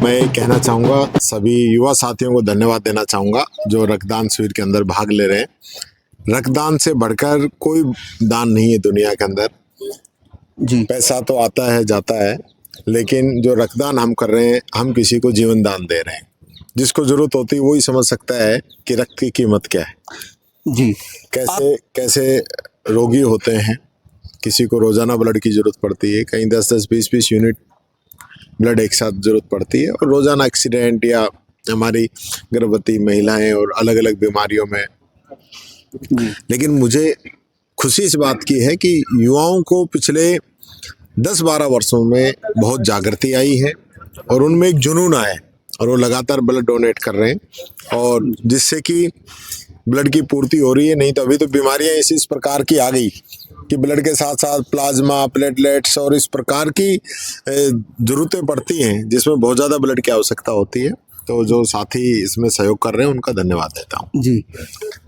मैं कहना चाहूँगा सभी युवा साथियों को धन्यवाद देना चाहूँगा जो रक्तदान शिविर के अंदर भाग ले रहे हैं। रक्तदान से बढ़कर कोई दान नहीं है दुनिया के अंदर। जी, पैसा तो आता है जाता है, लेकिन जो रक्तदान हम कर रहे हैं, हम किसी को जीवन दान दे रहे हैं। जिसको जरूरत होती है वही समझ सकता है कि रक्त की कीमत क्या है। जी, कैसे कैसे रोगी होते हैं, किसी को रोजाना ब्लड की जरूरत पड़ती है, कहीं 10-10, 20-20 यूनिट ब्लड एक साथ जरूरत पड़ती है, और रोजाना एक्सीडेंट या हमारी गर्भवती महिलाएं और अलग अलग बीमारियों में। लेकिन मुझे खुशी इस बात की है कि युवाओं को पिछले 10-12 वर्षों में बहुत जागृति आई है और उनमें एक जुनून आया है और वो लगातार ब्लड डोनेट कर रहे हैं, और जिससे कि ब्लड की पूर्ति हो रही है। नहीं तो अभी तो बीमारियां इस प्रकार की आ गई कि ब्लड के साथ साथ प्लाज्मा, प्लेटलेट्स और इस प्रकार की जरूरतें पड़ती हैं जिसमें बहुत ज़्यादा ब्लड की आवश्यकता होती है। तो जो साथी इसमें सहयोग कर रहे हैं उनका धन्यवाद देता हूँ। जी।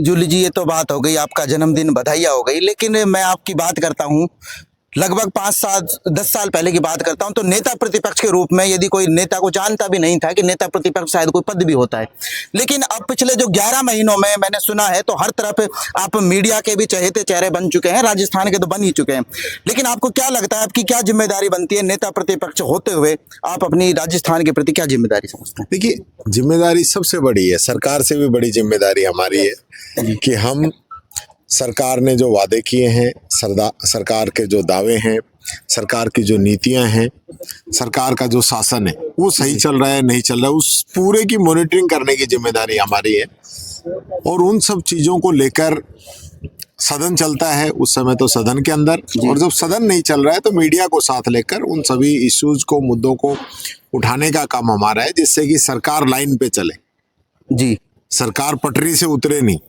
जूली जी, ये तो बात हो गई, आपका जन्मदिन बधाइयाँ हो गई, लेकिन मैं आपकी बात करता हूँ लगभग 5-10 साल पहले की बात करता हूं, तो नेता प्रतिपक्ष के रूप में यदि कोई नेता को जानता भी नहीं था कि नेता प्रतिपक्ष शायद कोई पद भी होता है। लेकिन अब पिछले जो 11 महीनों में मैंने सुना है तो हर तरफ आप मीडिया के भी चहेते चेहरे बन चुके हैं, राजस्थान के तो बन ही चुके हैं। लेकिन आपको क्या लगता है, आपकी क्या जिम्मेदारी बनती है नेता प्रतिपक्ष होते हुए, आप अपनी राजस्थान के प्रति क्या जिम्मेदारी समझते हैं? देखिए, जिम्मेदारी सबसे बड़ी है, सरकार से भी बड़ी जिम्मेदारी हमारी है कि हम सरकार ने जो वादे किए हैं, सरकार के जो दावे हैं, सरकार की जो नीतियां हैं, सरकार का जो शासन है वो सही चल रहा है नहीं चल रहा है, उस पूरे की मॉनिटरिंग करने की जिम्मेदारी हमारी है। और उन सब चीज़ों को लेकर सदन चलता है उस समय तो सदन के अंदर, और जब सदन नहीं चल रहा है तो मीडिया को साथ लेकर उन सभी इश्यूज को, मुद्दों को उठाने का काम हमारा है, जिससे कि सरकार लाइन पे चले। जी, सरकार पटरी से उतरे नहीं।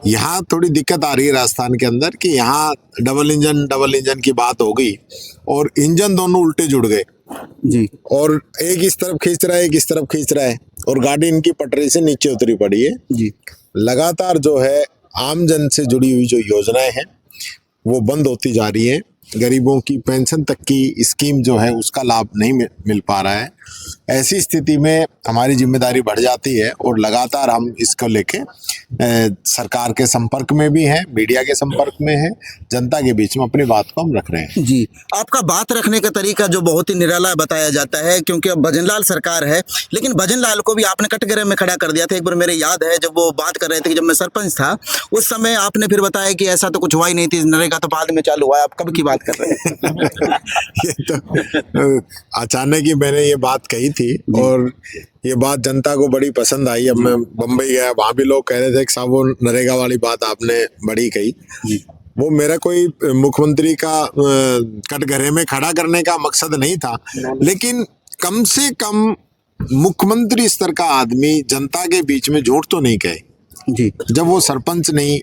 यहाँ थोड़ी दिक्कत आ रही है राजस्थान के अंदर कि यहाँ डबल इंजन की बात हो गई और इंजन दोनों उल्टे जुड़ गए। जी, और एक इस तरफ खींच रहा है, एक इस तरफ खींच रहा है, और गाड़ी इनकी पटरी से नीचे उतरी पड़ी है। जी, लगातार जो है आम जन से जुड़ी हुई जो योजनाएं हैं वो बंद होती जा रही है। गरीबों की पेंशन तक की स्कीम जो है उसका लाभ नहीं मिल पा रहा है। ऐसी स्थिति में हमारी जिम्मेदारी बढ़ जाती है और लगातार हम इसको लेके सरकार के संपर्क में भी हैं, मीडिया के संपर्क में हैं, जनता के बीच में अपनी बात को हम रख रहे हैं। जी, आपका बात रखने का तरीका जो बहुत ही निराला बताया जाता है, क्योंकि अब भजनलाल सरकार है, लेकिन भजनलाल को भी आपने कटघरे में खड़ा कर दिया था। एक बार मेरे याद है जब वो बात कर रहे थे कि जब मैं सरपंच था उस समय आपने फिर बताया कि ऐसा तो कुछ हुआ ही नहीं थी, नरेगा तो बाद में चालू हुआ है। आप कब की बात कर रहे हैं? ये तो अचानक ही मैंने ये बात कही थी और ये बात जनता को बड़ी पसंद आई। अब मैं बम्बई गया, वहां भी लोग कह रहे थे कि साहब वो नरेगा वाली बात आपने बड़ी कही। वो मेरा कोई मुख्यमंत्री का कटघरे में खड़ा करने का मकसद नहीं था, लेकिन कम से कम मुख्यमंत्री स्तर का आदमी जनता के बीच में झूठ तो नहीं कहे। जी, जब वो सरपंच नहीं,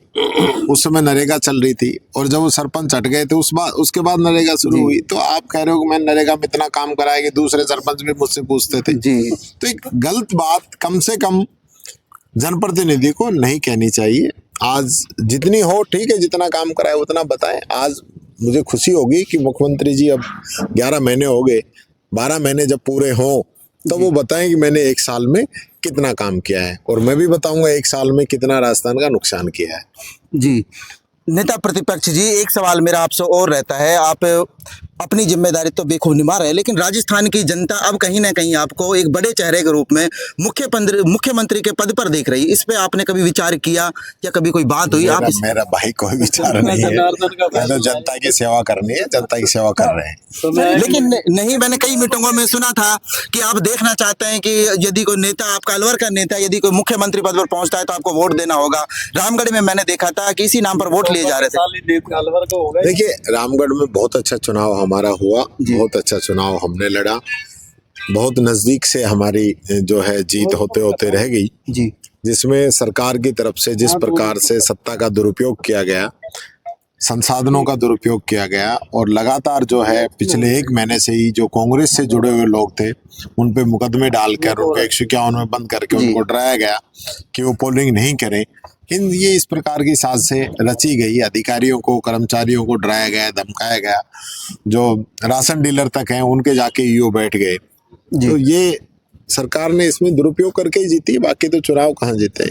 उस समय नरेगा चल रही थी, और जब वो सरपंच हट गए थे उसके बाद नरेगा शुरू हुई, तो आप कह रहे हो कि मैं नरेगा में इतना काम कराया कि दूसरे सरपंच भी मुझसे पूछते थे। जी, तो एक गलत बात कम से कम जनप्रतिनिधि को नहीं कहनी चाहिए। आज जितनी हो ठीक है, जितना काम कराए उतना बताएं। आज मुझे खुशी होगी कि मुख्यमंत्री जी अब 11 महीने हो गए, 12 महीने जब पूरे हों तो वो बताएं कि मैंने एक साल में कितना काम किया है, और मैं भी बताऊंगा एक साल में कितना राजस्थान का नुकसान किया है। जी। नेता प्रतिपक्ष जी, एक सवाल मेरा आपसे और रहता है, आप अपनी जिम्मेदारी तो बेखूब निभा रहे हैं, लेकिन राजस्थान की जनता अब कहीं ना कहीं आपको एक बड़े चेहरे के रूप में मुख्यमंत्री के पद पर देख रही है। इस पे आपने कभी विचार किया या कभी कोई बात हुई? मेरा भाई कोई विचार नहीं है, मैं तो जनता की सेवा करनी है, जनता की सेवा कर रहे हैं। लेकिन नहीं, मैंने कई मीटिंगों में सुना था कि आप देखना चाहते हैं कि यदि कोई नेता, आपका अलवर का नेता यदि कोई मुख्यमंत्री पद पर पहुंचता है तो आपको वोट देना होगा। रामगढ़ में मैंने देखा था कि इसी नाम पर वोट लिए जा रहे थे। देखिए, रामगढ़ में बहुत अच्छा चुनाव हमारा हुआ, बहुत अच्छा चुनाव हमने लड़ा, बहुत नजदीक से हमारी जो है जीत होते होते रह गई जी, जिसमें सरकार की तरफ से जिस प्रकार से सत्ता का दुरुपयोग किया गया, संसाधनों का दुरुपयोग किया गया, और लगातार जो है पिछले 1 महीने से ही जो कांग्रेस से जुड़े हुए लोग थे उन पे मुकदमे डालकर उनको 151 में बंद करके उनको डराया गया कि वो पोलिंग नहीं करें। ये इस प्रकार की साजिशें रची गई, अधिकारियों को, कर्मचारियों को डराया गया, धमकाया गया, जो राशन डीलर तक हैं उनके जाके ईओ बैठ गए। तो ये सरकार ने इसमें दुरुपयोग करके ही जीती है, बाकी तो चुनाव कहाँ जीते हैं।